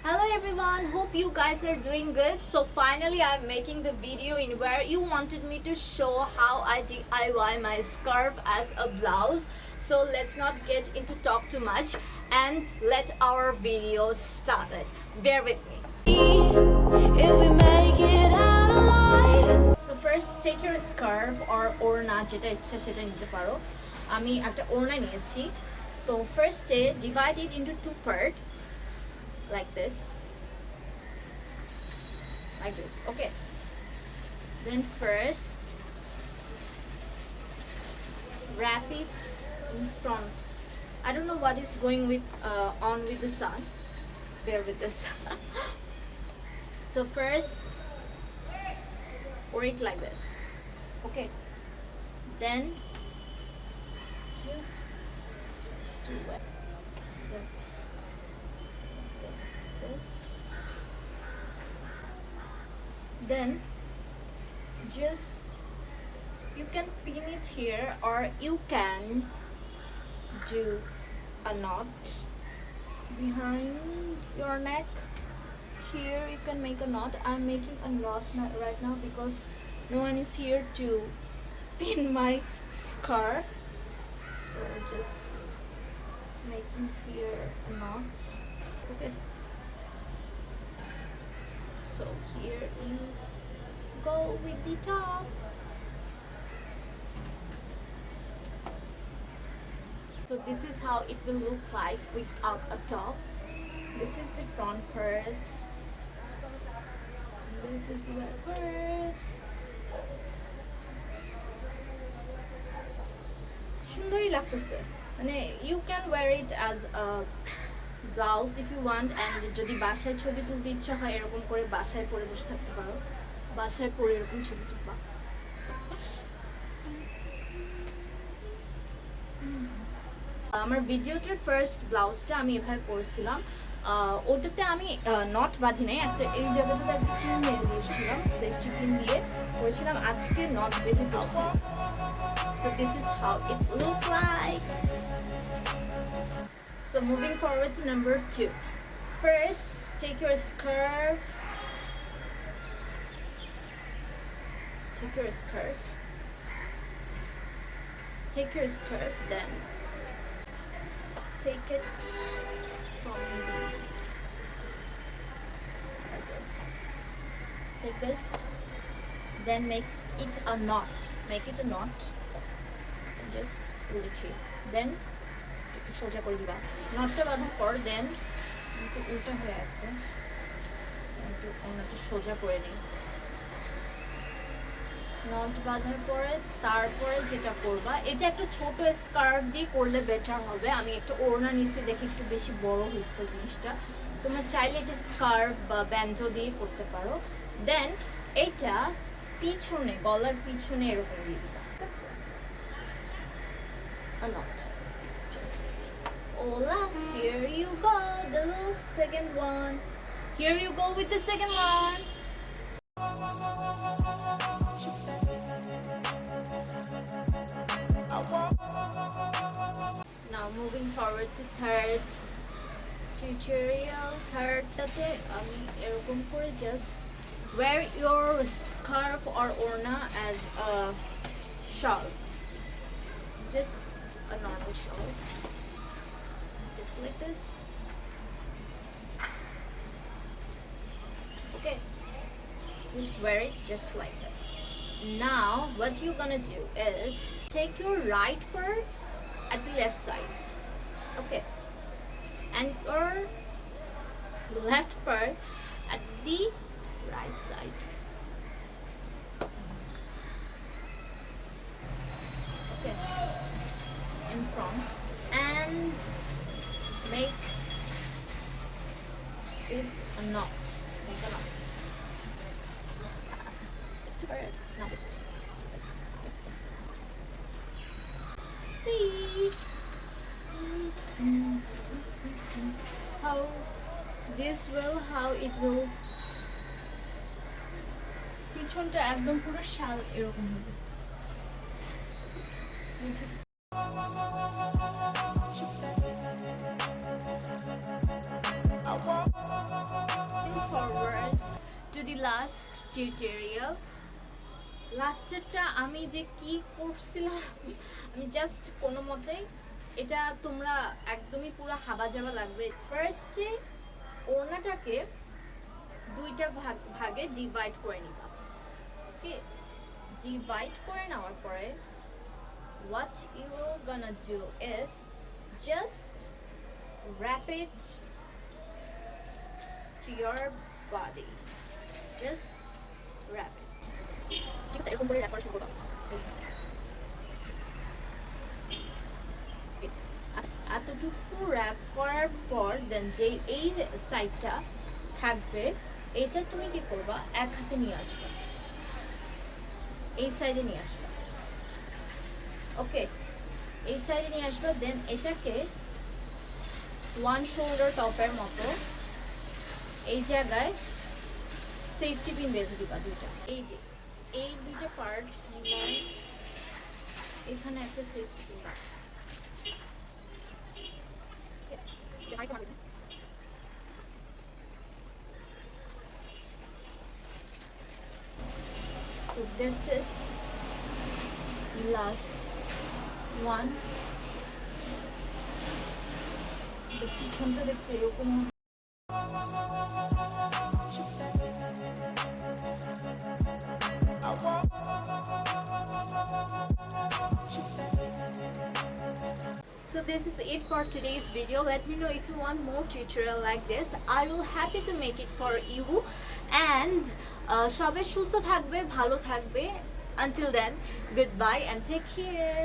Hello everyone, hope you guys are doing good. So finally I'm making the video in where you wanted me to show how I DIY my scarf as a blouse. So let's not get into talk too much and let our video start it. Bear with me. If we make it out alive. So first take your scarf or ওড়না যেটা ইচ্ছা সেটা নিতে পারো। আমি একটা ওড়না নিয়েছি। তো first divide it into two parts. Like this, okay. Then first wrap it in front. I don't know what is going with on with the sun. Bear with this. So first pour it like this, okay. Then just do it. Then just you can pin it here or you can do a knot behind your neck. Here you can make a knot. I'm making a knot right now because no one is here to pin my scarf, so just making here a knot, okay. So here you go with the top. So this is how it will look like without a top. This is the front part. This is the back part. সুন্দরই লাগতেছে, মানে you can wear it as a blouse if you want. And যদি বাসায় ছবি তুলতে ইচ্ছা হয় এরকম করে বাসায় পরে বসে থাকতে পারো, বাসায় পরে এরকম ছবি তুলবা। আমার ভিডিওটার ফার্স্ট ব্লাউজটা আমি এভাবে পরেছিলাম। ওটাতে আমি নট বাঁধি নাই, একটা এই জায়গাটাতে একটা পিন মেরে দিয়েছিলাম, সেফটি পিন দিয়ে করেছিলাম। আজকে নট বেঁধে পড়ছি। So this is how it look like. So moving forward to number 2. First, take your scarf. Then take it from the. As this. Take this. Then make it a knot. And just pull it here. Then একটু সোজা করে দিবা। নটটা বাঁধার পর দেন একটু উল্টা হয়ে আসছে, একটু অন্যটা সোজা করে নিই। নট বাঁধার পরে তারপরে যেটা করবা, এটা একটা ছোট স্কার্ফ দিয়ে করলে বেটার হবে। আমি একটা ওড়না নিচে দেখে একটু বেশি বড় হয়েছে জিনিসটা। তোমরা চাইলে এটা স্কার্ফ বা ব্যান্ডো দিয়ে করতে পারো। দেন এটা পিছনে, গলার পিছনে এরকম দিয়ে দিবা, a knot. Just hola, here you go, the second one. Here you go with the second one. Now moving forward to third tutorial. Thirdটাতে আমি এরকম করে just wear your scarf or orna as a shawl. Just a normal shawl, just like this, okay. Just wear it just like this. Now what you're gonna do is take your right part at the left side, okay, and your left part at the right side, okay, in front, and make it a knot. Just wear it. Now just see how it will. পিছনটা একদম পুরো শাল এরকম হবে। This is the last tutorial. লাস্টেরটা আমি যে কি করছিলাম, আমি জাস্ট কোনো মতেই, এটা তোমরা একদমই পুরো হাবা যাবা লাগবে। ফার্স্টে ওড়নাটাকে দুইটা ভাগে ডিভাইড করে নিবা। ওকে, ডিভাইড করে নেওয়ার পরে what you will gonna do is just wrap it to your body. Just wrap it. ঠিক আছে, এরকম করে wrap করা শুরু করবা। এতটুকু wrap করার পর দেন যে এই সাইডটা থাকবে, এটা তুমি কি করবা, এক হাতে নিয়ে আসবা, এই সাইডে নিয়ে আসবা। ওকে, এই সাইডে নিয়ে আসবা। দেন এটাকে ওয়ান শোল্ডার টপের মতো এই জায়গায় সেফটি পিন বেঁধে দিবা দুইটা। এই যে এই দুইটা পার্ট নিলাম, এখানে একটা safety pin. So this is last one. পিছনটা দেখতে এরকম। So this is it for today's video. Let me know if you want more tutorial like this. I will happy to make it for you. And সবাই সুস্থ থাকবে, ভালো থাকবে। Until then, goodbye and take care.